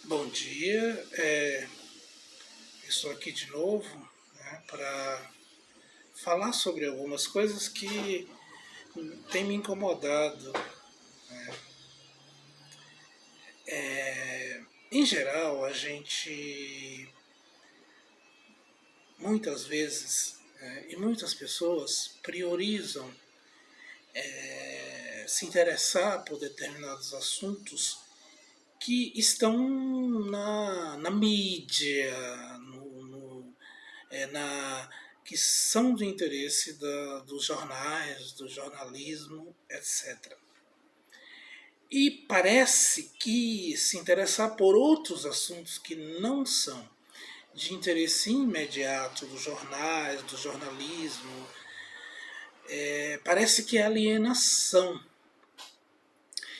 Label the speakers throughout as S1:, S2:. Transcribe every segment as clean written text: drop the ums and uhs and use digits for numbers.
S1: Bom dia, estou aqui de novo, né, para falar sobre algumas coisas que têm me incomodado. Em geral, a gente muitas vezes e muitas pessoas priorizam se interessar por determinados assuntos que estão na mídia, que são de interesse dos jornais, do jornalismo, etc. E parece que se interessar por outros assuntos que não são de interesse imediato dos jornais, do jornalismo, parece que é alienação.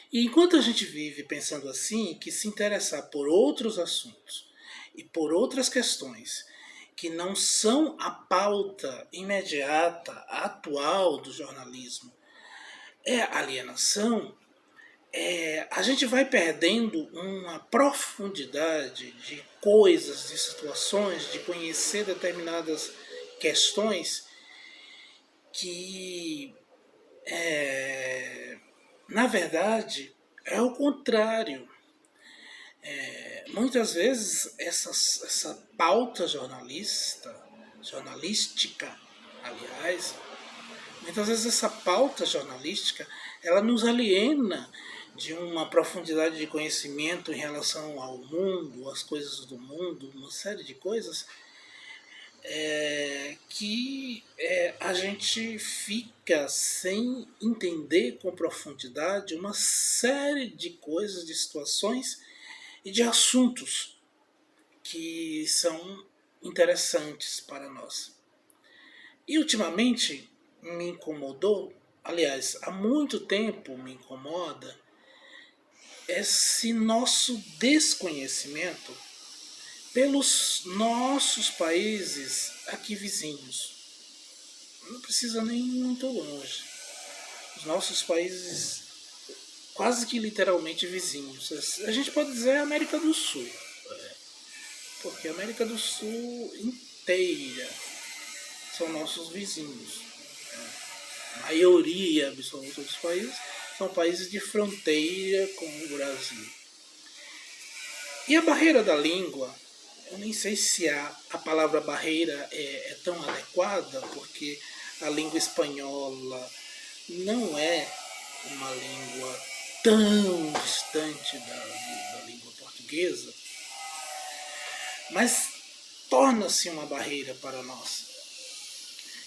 S1: E enquanto a gente vive pensando assim, que se interessar por outros assuntos e por outras questões que não são a pauta imediata, atual do jornalismo, é alienação, a gente vai perdendo uma profundidade de coisas, de situações, de conhecer determinadas questões que, na verdade, é o contrário. Muitas vezes essa pauta jornalística, aliás, muitas vezes essa pauta jornalística, ela nos aliena de uma profundidade de conhecimento em relação ao mundo, às coisas do mundo, uma série de coisas que a gente fica sem entender com profundidade uma série de coisas, de situações e de assuntos que são interessantes para nós. E ultimamente me incomodou, aliás, há muito tempo me incomoda, esse nosso desconhecimento pelos nossos países aqui vizinhos. Não precisa nem ir muito longe. Os nossos países quase que literalmente vizinhos. A gente pode dizer a América do Sul, porque a América do Sul inteira são nossos vizinhos. A maioria absoluta dos países são países de fronteira com o Brasil. E a barreira da língua, eu nem sei se a palavra barreira é tão adequada, porque a língua espanhola não é uma língua tão distante da língua portuguesa, mas torna-se uma barreira para nós.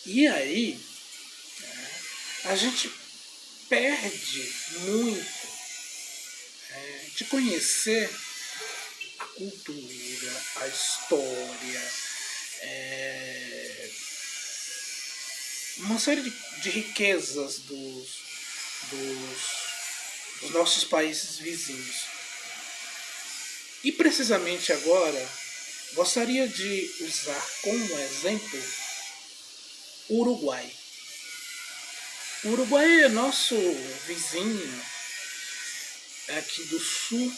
S1: E aí a gente perde muito de conhecer a cultura, a história, uma série de riquezas dos nossos países vizinhos. E precisamente agora, gostaria de usar como exemplo o Uruguai. O Uruguai é nosso vizinho aqui do sul,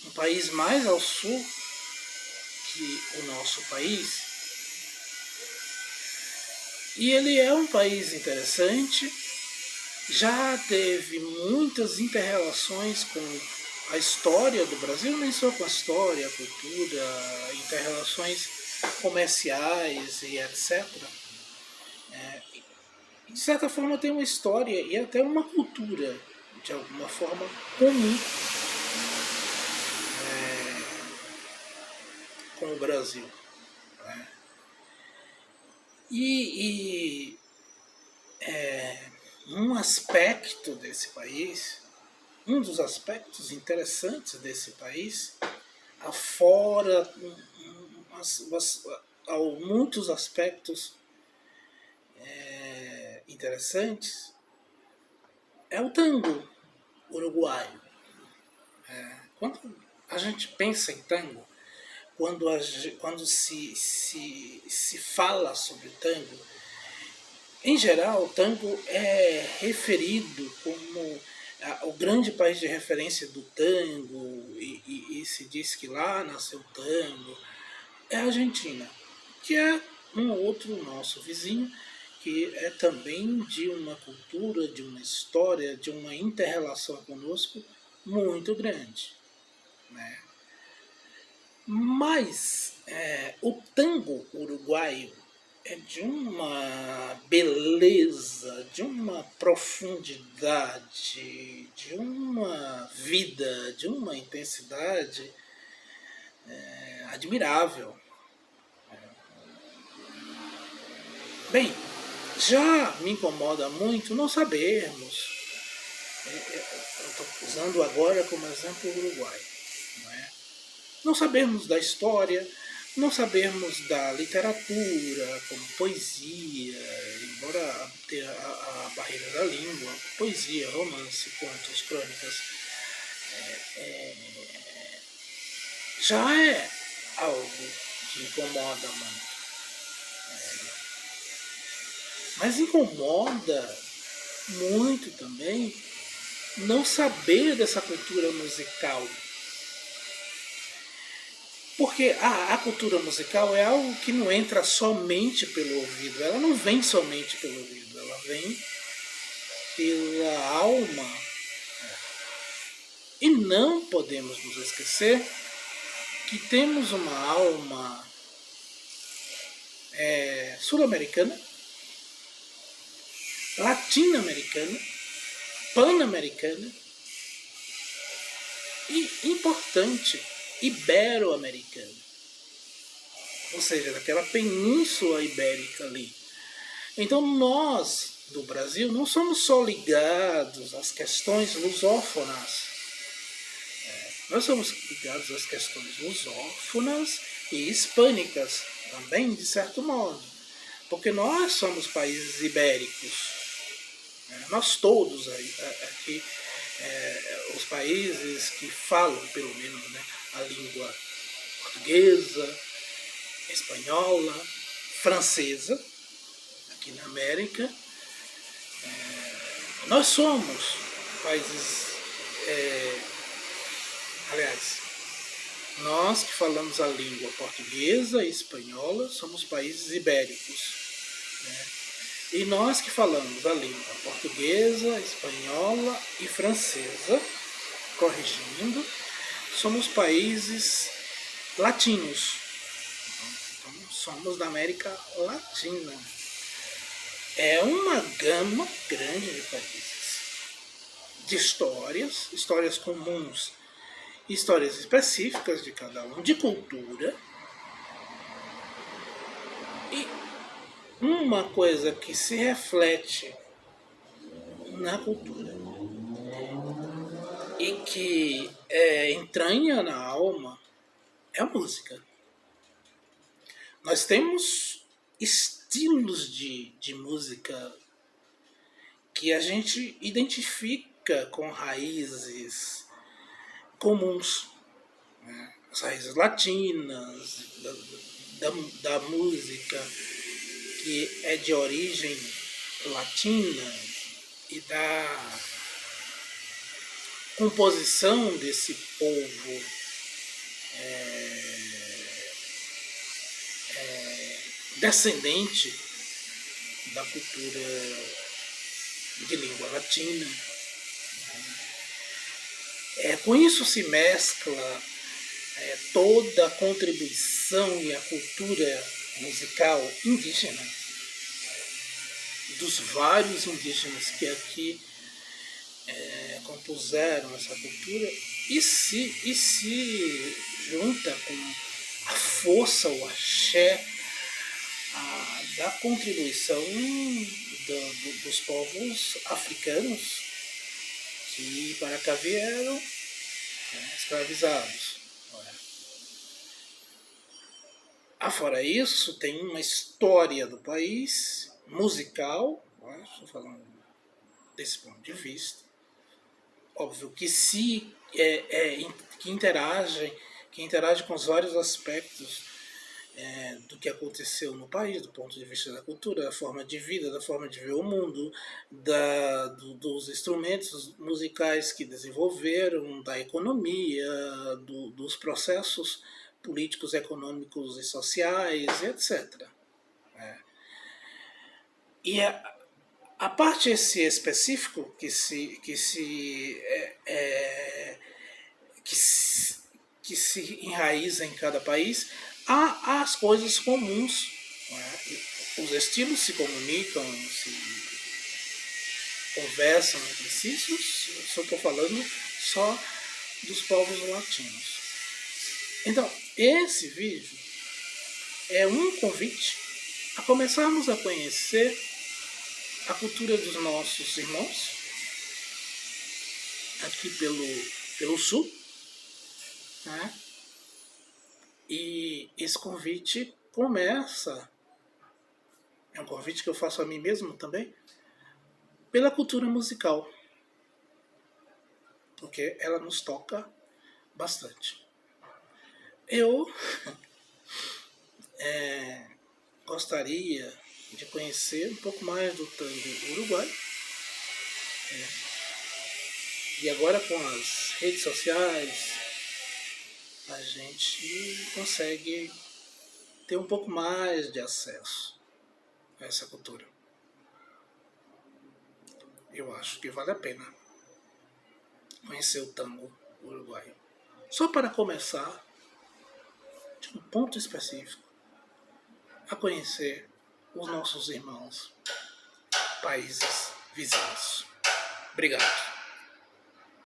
S1: um país mais ao sul que o nosso país. E ele é um país interessante, já teve muitas interrelações com a história do Brasil, nem só com a história, a cultura, interrelações comerciais e etc. De certa forma tem uma história e até uma cultura, de alguma forma, comum com o Brasil. E um aspecto desse país, um dos aspectos interessantes desse país, afora muitos aspectos interessantes, é o tango uruguaio. Quando a gente pensa em tango, quando se fala sobre tango, em geral, o tango é referido como o grande país de referência do tango e e se diz que lá nasceu o tango, é a Argentina, que é um outro nosso vizinho, que é também de uma cultura, de uma história, de uma inter-relação conosco muito grande, né? Mas o tango uruguaio é de uma beleza, de uma profundidade, de uma vida, de uma intensidade admirável. Bem, já me incomoda muito não sabermos, eu estou usando agora como exemplo o Uruguai, não é? Não sabermos da história, não sabermos da literatura, como poesia, embora tenha a barreira da língua, poesia, romance, contos, crônicas, já é algo que incomoda muito. Mas incomoda muito também não saber dessa cultura musical. Porque a cultura musical é algo que não entra somente pelo ouvido, ela não vem somente pelo ouvido, ela vem pela alma. E não podemos nos esquecer que temos uma alma sul-americana, latino-americana, pan-americana e, importante, ibero-americana. Ou seja, daquela península ibérica ali. Então nós, do Brasil, não somos só ligados às questões lusófonas. Nós somos ligados às questões lusófonas e hispânicas também, de certo modo. Porque nós somos países ibéricos. Nós todos aqui, os países que falam, pelo menos, né, a língua portuguesa, espanhola, francesa, aqui na América, nós somos países, aliás, nós que falamos a língua portuguesa e espanhola somos países ibéricos, né? E nós que falamos a língua portuguesa, espanhola e francesa, corrigindo, somos países latinos. Então, somos da América Latina. É uma gama grande de países, de histórias comuns, histórias específicas de cada um, de cultura. E uma coisa que se reflete na cultura e que entranha na alma é a música. Nós temos estilos de música que a gente identifica com raízes comuns, né? As raízes latinas, da música que é de origem latina e da composição desse povo descendente da cultura de língua latina. Com isso se mescla toda a contribuição e a cultura musical indígena, dos vários indígenas que aqui compuseram essa cultura, e se junta com a força, o axé, da contribuição dos povos africanos que para cá vieram escravizados. Afora isso, tem uma história do país musical, estou falando desse ponto de vista, óbvio que que interage com os vários aspectos do que aconteceu no país, do ponto de vista da cultura, da forma de vida, da forma de ver o mundo, dos instrumentos musicais que desenvolveram, da economia, dos processos políticos, econômicos e sociais, etc. E a parte esse específico que se enraiza em cada país, há as coisas comuns. Né? Os estilos se comunicam, se conversam entre si. Só estou falando só dos povos latinos. Então, esse vídeo é um convite a começarmos a conhecer a cultura dos nossos irmãos aqui pelo sul, né? E esse convite começa, é um convite que eu faço a mim mesmo também, pela cultura musical, porque ela nos toca bastante. Eu gostaria de conhecer um pouco mais do tango uruguaio. E agora com as redes sociais a gente consegue ter um pouco mais de acesso a essa cultura. Eu acho que vale a pena conhecer o tango uruguaio. Só para começar, de um ponto específico, a conhecer os nossos irmãos, países vizinhos. Obrigado.